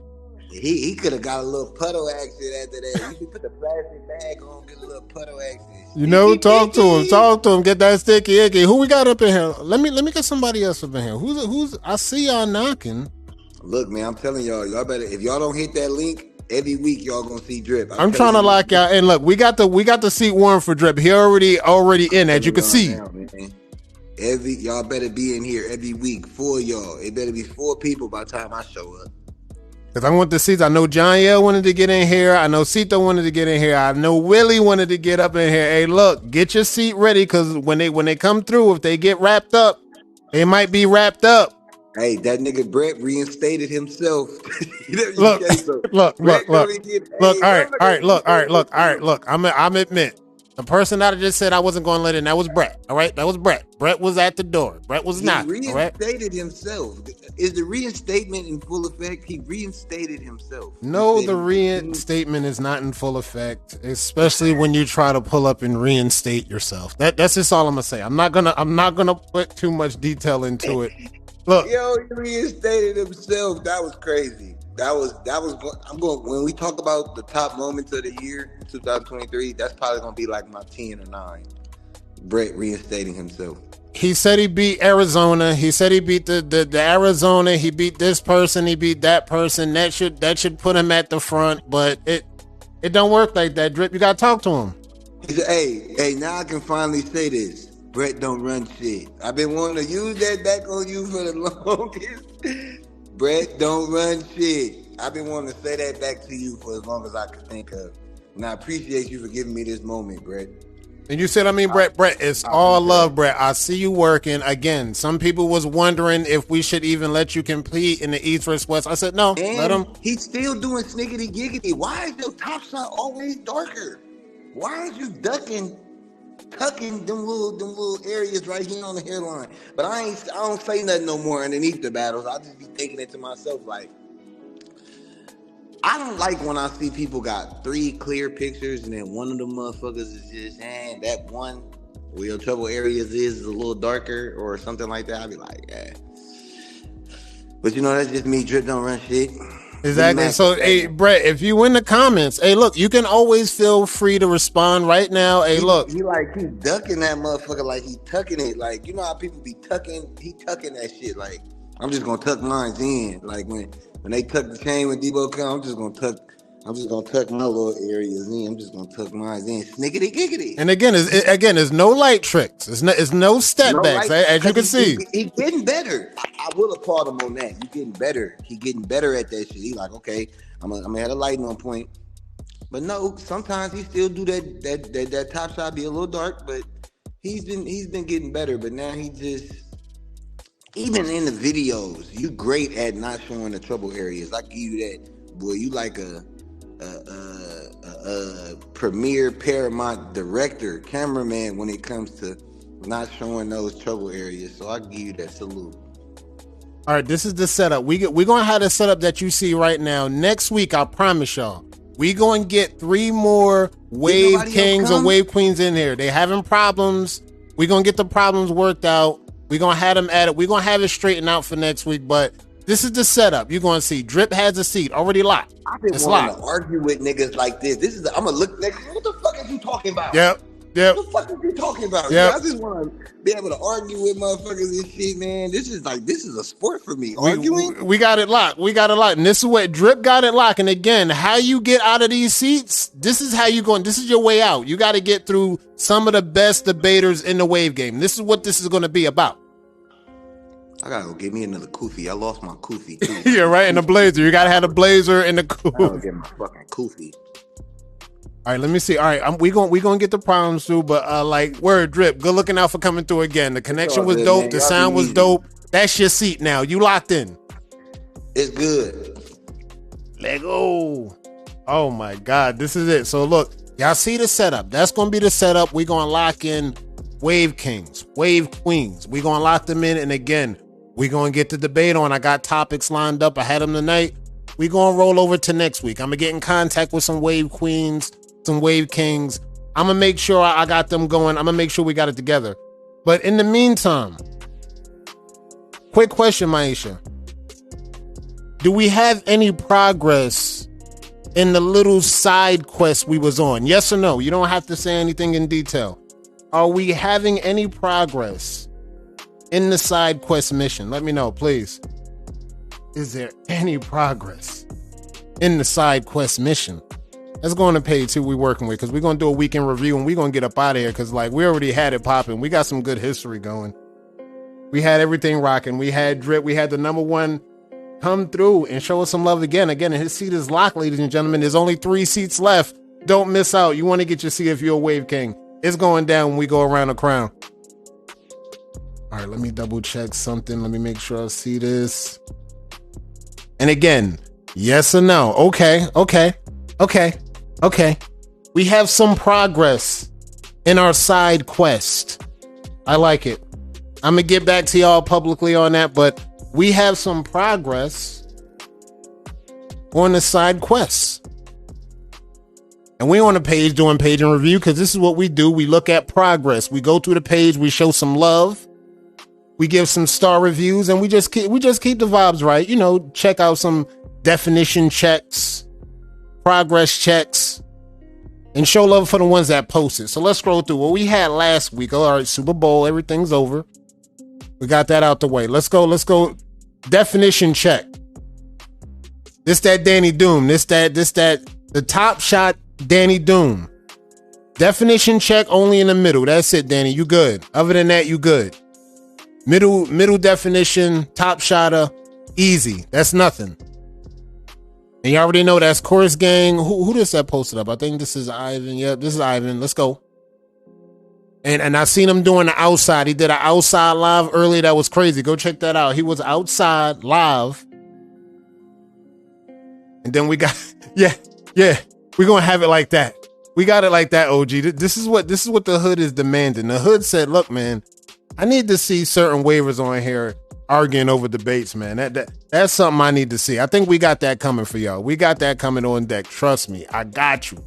He could have got a little puddle action after that. You should put the plastic bag on, get a little puddle action.
You know, talk to him, get that sticky icky. Who we got up in here? Let me get somebody else up in here. Who's I see y'all knocking.
Look, man, I'm telling y'all better, if y'all don't hit that link, every week y'all gonna see Drip.
I'm trying to lock y'all in. Look, we got the seat warm for Drip. He already in, as you can see.
Now, y'all better be in here every week. 4 y'all. It better be 4 people by the time I show up.
Because I want the seats. I know John Yale wanted to get in here. I know Cito wanted to get in here. I know Willie wanted to get up in here. Hey, look, get your seat ready, because when they come through, if they get wrapped up, they might be wrapped up.
Hey, that nigga Brett reinstated himself.
Look. I'm admit. The person that I just said I wasn't going to let in, that was Brett. All right, that was Brett. Brett was at the door. Brett was not.
He reinstated himself. Is the reinstatement in full effect? He reinstated himself.
No, the reinstatement is not in full effect, especially when you try to pull up and reinstate yourself. That's just all I'm gonna say. I'm not gonna put too much detail into it. Look,
yo, he reinstated himself. That was crazy. That was. I'm going. When we talk about the top moments of the year, 2023, that's probably gonna be like my 10 or 9. Brett reinstating himself.
He said he beat Arizona. He said he beat the Arizona. He beat this person. He beat that person. That should put him at the front. But it don't work like that, Drip. You gotta talk to him.
He said, hey, now I can finally say this. Brett don't run shit. I've been wanting to use that back on you for the longest. Brett don't run shit. I've been wanting to say that back to you for as long as I could think of. And I appreciate you for giving me this moment, Brett.
And you said, Brett, it's all love, Brett. I see you working. Again, some people was wondering if we should even let you compete in the East versus West. I said, no,
and
let him.
He's still doing sniggity giggity. Why is your top shot always darker? Why aren't you tucking them little areas right here on the hairline? But I don't say nothing no more underneath the battles. I just be thinking it to myself like, I don't like when I see people got 3 clear pictures and then one of the motherfuckers is just, that one where your trouble areas is a little darker or something like that. I'd be like, But that's just me. Drip don't run shit.
Exactly. So, hey, Brett, if you in the comments, hey, look, you can always feel free to respond right now. Hey, look.
He ducking that motherfucker like he tucking it. Like, you know how people be tucking? He tucking that shit. Like, I'm just going to tuck mine in. Like, when they tuck the chain with Debo come, I'm just gonna tuck my little areas in. I'm just gonna tuck mine in. Snickety giggity.
And again, there's no light tricks. It's no step backs, as you can see.
He getting better. I will applaud him on that. He getting better. He getting better at that shit. He like, okay, I'm gonna have a lighting on point. But no, sometimes he still do that top shot be a little dark, but he's been getting better. But now he just, even in the videos, you great at not showing the trouble areas. I give you that, boy. You like a premier Paramount director, cameraman when it comes to not showing those trouble areas. So I give you that salute.
All right, this is the setup. We're going to have the setup that you see right now. Next week, I promise y'all, we going to get 3 more Wave Kings or Wave Queens in here. They having problems. We're going to get the problems worked out. We're going to have them at it. We're going to have it straightened out for next week, but this is the setup. You're going to see Drip has a seat already locked.
I've been wanting to argue with niggas like this. I'm going to look next. What the fuck are you talking about?
Yep.
What the fuck are you talking about? Yep. I just want to be able to argue with motherfuckers and shit, man. This is a sport for me. Arguing?
We got it locked. And this is what Drip got it locked. And again, how you get out of these seats, this is how you going. This is your way out. You got to get through some of the best debaters in the Wave game. This is what this is going to be about.
I gotta go get me another kufi. I lost my kufi too.
Yeah, right. In the blazer. You gotta have the blazer and the kufi.
I gotta get my fucking kufi.
All right, let me see. All right, we gonna get the problems through, but like word Drip, good looking out for coming through again. The connection was dope. Man. The sound was dope. That's your seat now. You locked in.
It's good.
Let go. Oh my God, this is it. So look, y'all see the setup. That's gonna be the setup. We gonna lock in Wave Kings, Wave Queens. We gonna lock them in, and again, we gonna get the debate on. I got topics lined up. I had them tonight. We gonna roll over to next week. I'm gonna get in contact with some Wave Queens, some Wave Kings. I'm gonna make sure I got them going. I'm gonna make sure we got it together. But in the meantime, quick question, Maisha. Do we have any progress in the little side quest we was on? Yes or no? You don't have to say anything in detail. Are we having any progress in the side quest mission? Let me know, please. Is there any progress in the side quest mission? Let's go on to page 2 we're working with, because we're going to do a weekend review and we're going to get up out of here, because like we already had it popping. We got some good history going. We had everything rocking. We had Drip. We had the number 1 come through and show us some love again. Again, his seat is locked, ladies and gentlemen. There's only 3 seats left. Don't miss out. You want to get your seat if you're a Wave King. It's going down when we go around the crown. All right, let me double check something. Let me make sure I see this. And again, yes or no? Okay. We have some progress in our side quest. I like it. I'm going to get back to y'all publicly on that, but we have some progress on the side quests. And we're on the page doing page and review, because this is what we do. We look at progress. We go through the page. We show some love. We give some star reviews, and we just keep the vibes right. You know, check out some definition checks, progress checks, and show love for the ones that posted. So let's scroll through what we had last week. All right, Super Bowl, everything's over. We got that out the way. Let's go. Definition check. This that Danny Doom. This that the top shot Danny Doom. Definition check only in the middle. That's it, Danny. You good. Other than that, you good. Middle definition, top shotter, easy. That's nothing. And you already know that's Chorus Gang. Who does that posted up? I think this is Ivan. Yep, this is Ivan. Let's go. And I seen him doing the outside. He did an outside live earlier. That was crazy. Go check that out. He was outside live. And then we got, yeah. We're going to have it like that. We got it like that, OG. This is what the hood is demanding. The hood said, look, man, I need to see certain waivers on here arguing over debates, man. That's something I need to see. I think we got that coming for y'all. We got that coming on deck. Trust me. I got you.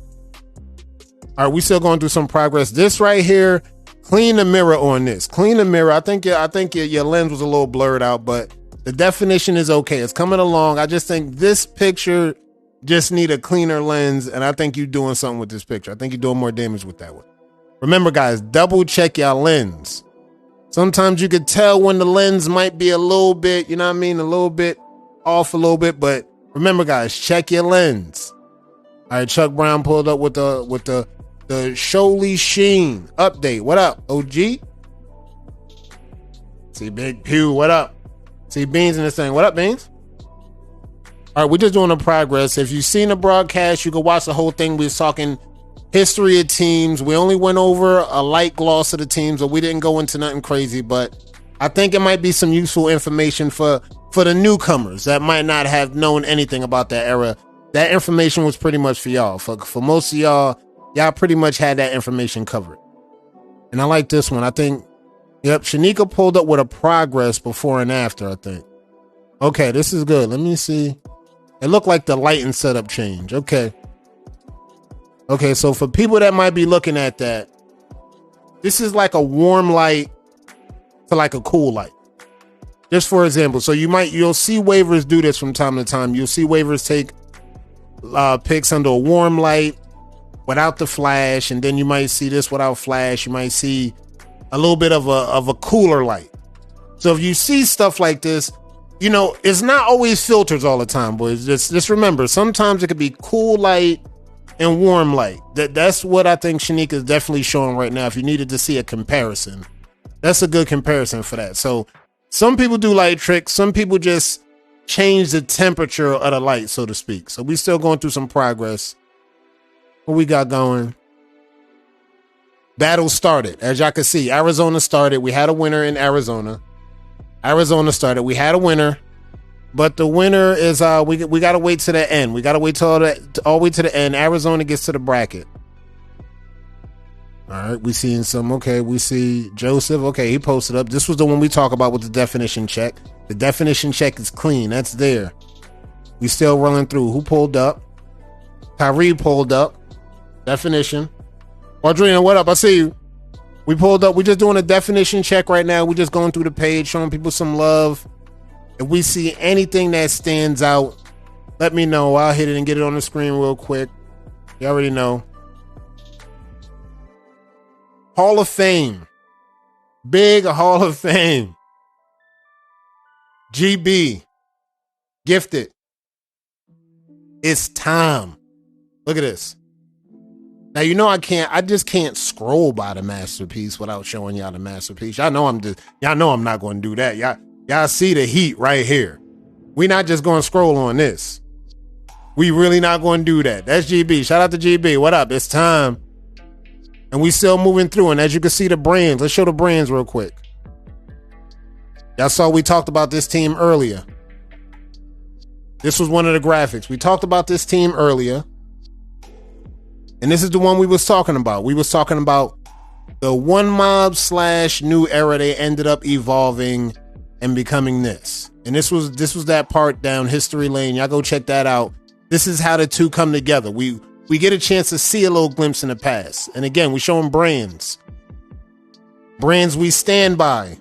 All right, we still going through some progress. This right here, clean the mirror on this. Clean the mirror. I think your lens was a little blurred out, but the definition is okay. It's coming along. I just think this picture just need a cleaner lens, and I think you're doing something with this picture. I think you're doing more damage with that one. Remember, guys, double check your lens. Sometimes you could tell when the lens might be a little bit, you know what I mean, a little bit off a little bit, but remember, guys, check your lens. All right, Chuck Brown pulled up with the Sholy Sheen update. What up, OG? See Big Pew, what up? See Beans in this thing. What up, Beans? All right, we're just doing the progress. If you've seen the broadcast, you can watch the whole thing. We was talking history of teams. We only went over a light gloss of the teams, but we didn't go into nothing crazy. But I think it might be some useful information for the newcomers that might not have known anything about that era. That information was pretty much for y'all. For most of y'all pretty much had that information covered. And I like this one. I think, yep, Shanika pulled up with a progress before and after, I think. Okay, this is good. Let me see. It looked like the lighting setup change. Okay. Okay, so for people that might be looking at that, this is like a warm light to like a cool light. Just for example, so you'll see waivers do this from time to time. You'll see waivers take pics under a warm light without the flash, and then you might see this without flash. You might see a little bit of a cooler light. So if you see stuff like this, you know, it's not always filters all the time, boys. Just remember, sometimes it could be cool light and warm light. That's what I think Shanika is definitely showing right now. If you needed to see a comparison, that's a good comparison for that. So some people do light tricks. Some people just change the temperature of the light, so to speak. So we still going through some progress. What we got going? Battle started. As y'all can see, Arizona started. We had a winner in Arizona. Arizona started. We had a winner, but the winner is we got to wait to the end. We got to wait all the way to the end. Arizona gets to the bracket. All right, we seeing some. Okay, we see Joseph. Okay, he posted up. This was the one we talk about with the definition check. The definition check is clean. That's there. We still rolling through. Who pulled up? Tyree pulled up. Definition. Audrina, what up? I see you. We pulled up. We're just doing a definition check right now. We're just going through the page, showing people some love. If we see anything that stands out, let me know. I'll hit it and get it on the screen real quick. You already know. Hall of Fame. Big Hall of Fame. GB. Gifted. It's time. Look at this. Now, you know, I just can't scroll by the masterpiece without showing y'all the masterpiece. Y'all know I'm not going to do that. Y'all see the heat right here. We're not just going to scroll on this. We really not going to do that. That's GB. Shout out to GB. What up? It's time. And we still moving through. And as you can see the brands, let's show the brands real quick. Y'all saw we talked about this team earlier. This was one of the graphics. We talked about this team earlier. And this is the one we was talking about. We was talking about the One Mob / New Era. They ended up evolving and becoming this. And this was that part down history lane. Y'all go check that out. This is how the two come together. We get a chance to see a little glimpse in the past. And again, we showing brands. Brands we stand by.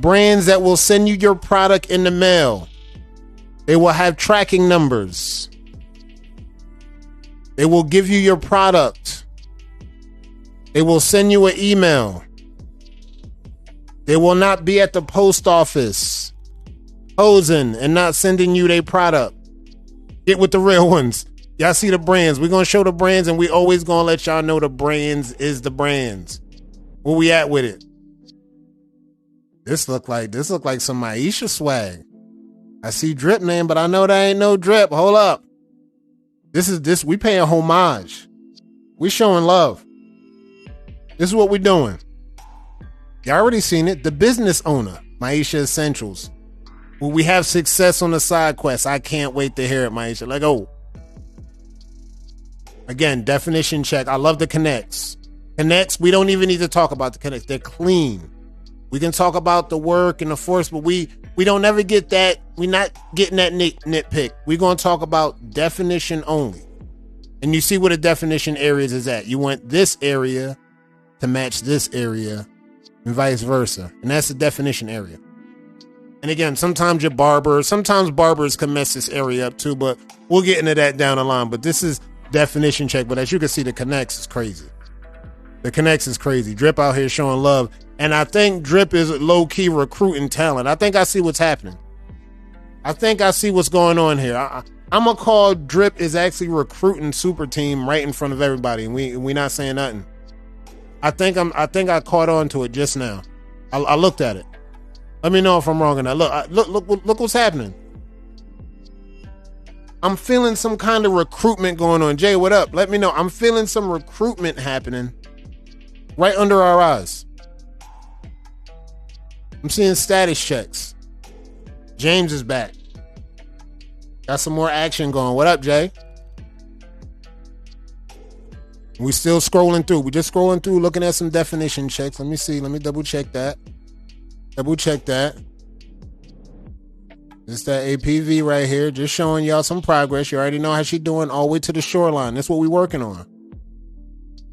Brands that will send you your product in the mail. They will have tracking numbers. They will give you your product. They will send you an email. They will not be at the post office posing and not sending you their product. Get with the real ones. Y'all see the brands. We're going to show the brands, and we always going to let y'all know the brands is the brands. Where we at with it? This look like some Aisha swag. I see Drip name, but I know that ain't no Drip. Hold up. This we paying homage. We showing love. This is what we doing. You already seen it. The business owner, Maisha Essentials. Will we have success on the side quest? I can't wait to hear it, Maisha. Like, oh. Again, definition check. I love the connects. Connects, we don't even need to talk about the connects. They're clean. We can talk about the work and the force, but we don't ever get that. We're not getting that nitpick. We're going to talk about definition only. And you see where the definition areas is at. You want this area to match this area and vice versa. And that's the definition area. And again, sometimes barbers can mess this area up too, but we'll get into that down the line. But this is definition check. But as you can see, the connects is crazy. The connects is crazy. Drip out here showing love. And I think Drip is low-key recruiting talent. I think I see what's happening. I think I see what's going on here. I'm going to call Drip is actually recruiting super team right in front of everybody. And we not saying nothing. I think I caught on to it just now. I looked at it. Let me know if I'm wrong in that. Look what's happening. I'm feeling some kind of recruitment going on. Jay, what up? Let me know. I'm feeling some recruitment happening right under our eyes. I'm seeing status checks. James is back. Got some more action going. What up, Jay? We still scrolling through. We just scrolling through, looking at some definition checks. Let me see. Let me double check that. It's that APV right here, just showing y'all some progress. You already know how she doing all the way to the shoreline. That's what we working on.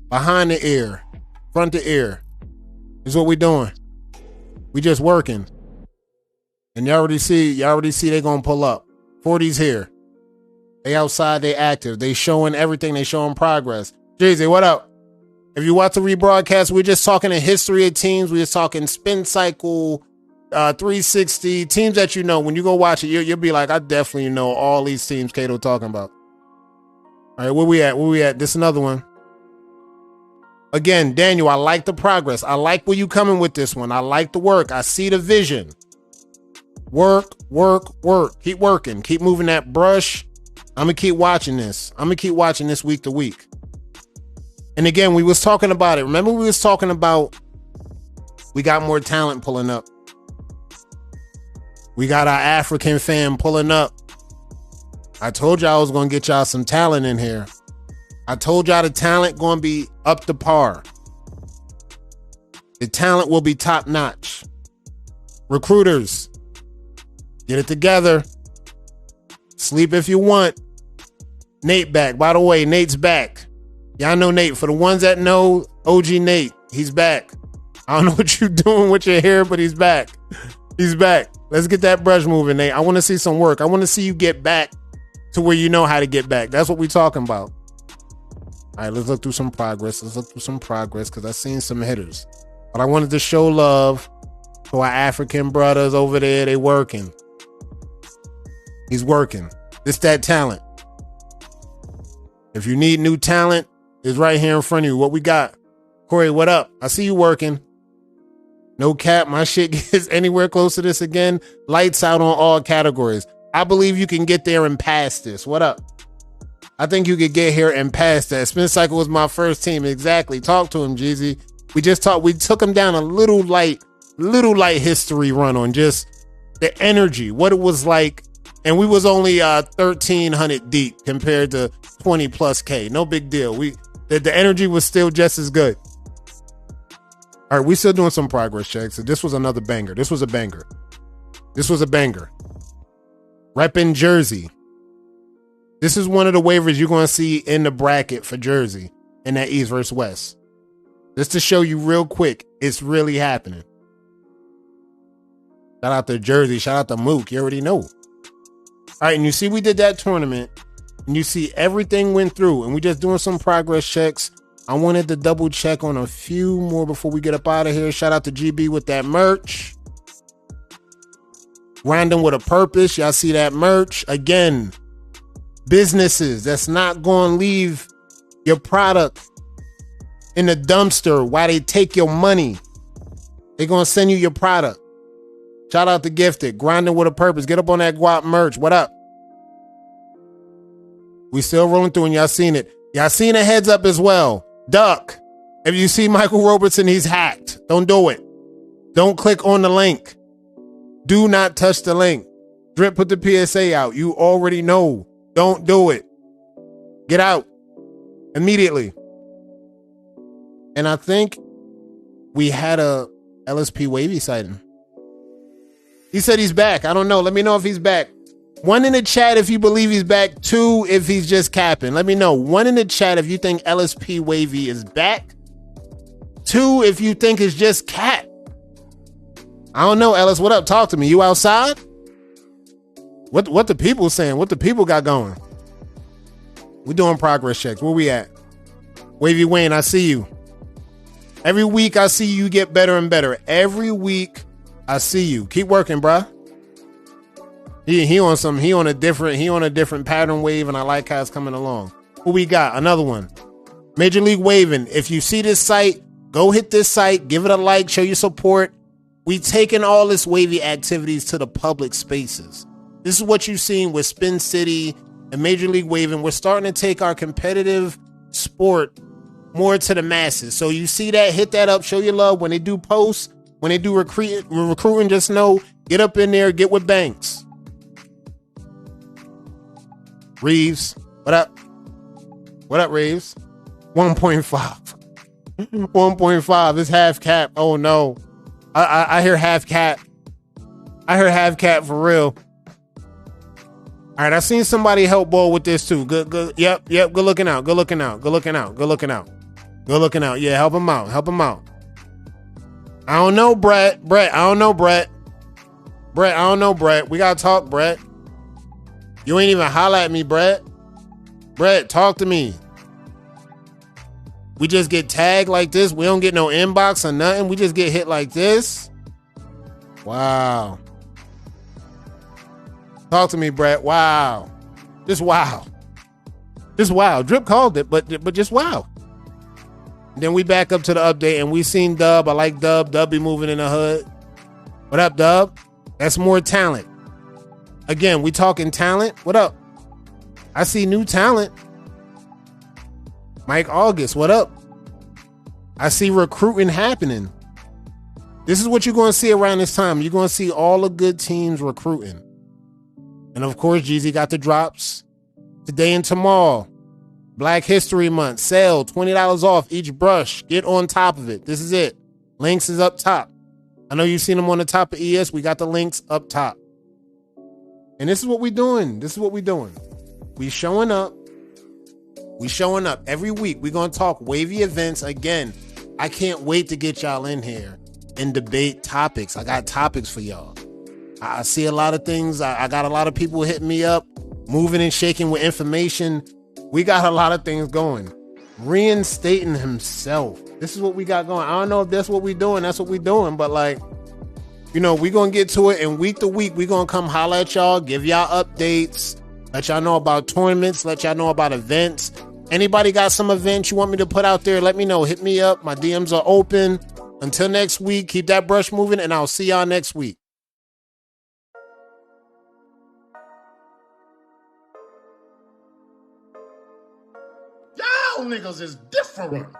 Behind the ear, front the ear. Is what we doing. We just working. And you already see they gonna pull up. 40's here. They outside, they active. They showing everything, they showing progress. Jeezy, what up? If you watch the rebroadcast, we're just talking the history of teams. We're just talking spin cycle, 360, teams that you know. When you go watch it, you'll be like, I definitely know all these teams Kato talking about. All right, where we at? This another one. Again, Daniel, I like the progress. I like where you coming with this one. I like the work. I see the vision. Work. Keep working. Keep moving that brush. I'm going to keep watching this. Week to week. And again, we was talking about it. Remember we was talking about we got more talent pulling up. We got our African fam pulling up. I told y'all I was going to get y'all some talent in here. I told y'all the talent going to be up to par. The talent will be top notch. Recruiters, get it together. Sleep if you want. Nate back. By the way, Nate's back. Y'all know Nate. For the ones that know, OG Nate, he's back. I don't know what you're doing with your hair, but he's back. He's back. Let's get that brush moving, Nate. I want to see some work. I want to see you get back to where you know how to get back. That's what we're talking about. All right, let's look through some progress. Because I've seen some hitters. But I wanted to show love to our African brothers over there. They working. He's working. It's that talent. If you need new talent, it's right here in front of you. What we got? Corey, what up? I see you working. No cap. My shit gets anywhere close to this again. Lights out on all categories. I believe you can get there and pass this. What up? I think you could get here and pass that. Spin Cycle was my first team. Exactly. Talk to him, Jeezy. We took him down a little light history run on just the energy, what it was like. And we was only 1,300 deep compared to 20 plus K. No big deal. The energy was still just as good. All right, we still doing some progress checks. So this was another banger. This was a banger. Repping Jersey. This is one of the waivers you're going to see in the bracket for Jersey in that East versus West. Just to show you real quick, it's really happening. Shout out to Jersey. Shout out to Mook. You already know. All right, and you see we did that tournament, and you see everything went through, and we just doing some progress checks. I wanted to double check on a few more before we get up out of here. Shout out to GB with that merch. Random with a purpose. Y'all see that merch? Again, businesses that's not going to leave your product in the dumpster while they take your money. They're going to send you your product. Shout out to Gifted. Grinding with a purpose. Get up on that guap merch. What up? We still rolling through and y'all seen it. Y'all seen a heads up as well. Duck. If you see Michael Robertson, he's hacked. Don't do it. Don't click on the link. Do not touch the link. Drip put the PSA out. You already know. Don't do it. Get out. Immediately. And I think we had a LSP Wavy sighting. He said he's back. I don't know. Let me know if he's back. 1 in the chat if you believe he's back. 2 if he's just capping. Let me know. 1 in the chat if you think LSP Wavy is back. 2 if you think it's just cap. I don't know, Ellis. What up? Talk to me. You outside? What the people saying? What the people got going? We doing progress checks. Where we at? Wavy Wayne, I see you. Every week I see you get better and better. Every week I see you. Keep working, bruh. He on a different pattern wave, and I like how it's coming along. Who we got? Another one. Major League Waving. If you see this site, go hit this site, give it a like, show your support. We taking all this wavy activities to the public spaces. This is what you've seen with Spin City and Major League Waving. We're starting to take our competitive sport more to the masses. So you see that, hit that up, show your love. When they do posts, when they do recruiting, just know, get up in there, get with Banks. Reeves, what up? What up, Reeves? 1.5. 1.5. It's half cap. Oh no. I hear half cap. I heard half cap for real. All right, I seen somebody help Bull with this too. Good. Yep. Good looking out. Good looking out. Yeah, help him out. I don't know, Brett. I don't know, Brett. We gotta talk, Brett. You ain't even holler at me, Brett. Brett, talk to me. We just get tagged like this. We don't get no inbox or nothing. We just get hit like this. Wow. Talk to me, Brett. Wow. Just wow. Drip called it, but just wow. Then we back up to the update and we seen Dub. I like Dub. Dub be moving in the hood. What up, Dub? That's more talent. Again, we talking talent. What up? I see new talent. Mike August, what up? I see recruiting happening. This is what you're going to see around this time. You're going to see all the good teams recruiting. And of course, Jeezy got the drops today and tomorrow. Black History Month sale, $20 off each brush. Get on top of it. This is it. Links is up top. I know you've seen them on the top of ES. We got the links up top. And this is what we're doing. We showing up. Every week. We're going to talk wavy events again. I can't wait to get y'all in here and debate topics. I got topics for y'all. I see a lot of things. I got a lot of people hitting me up, moving and shaking with information. We got a lot of things going. Reinstating himself. This is what we got going. I don't know if that's what we're doing. That's what we're doing. But like, we're going to get to it. And week to week, we're going to come holler at y'all, give y'all updates, let y'all know about tournaments, let y'all know about events. Anybody got some events you want me to put out there? Let me know. Hit me up. My DMs are open. Until next week, keep that brush moving, and I'll see y'all next week.
Y'all niggas is different.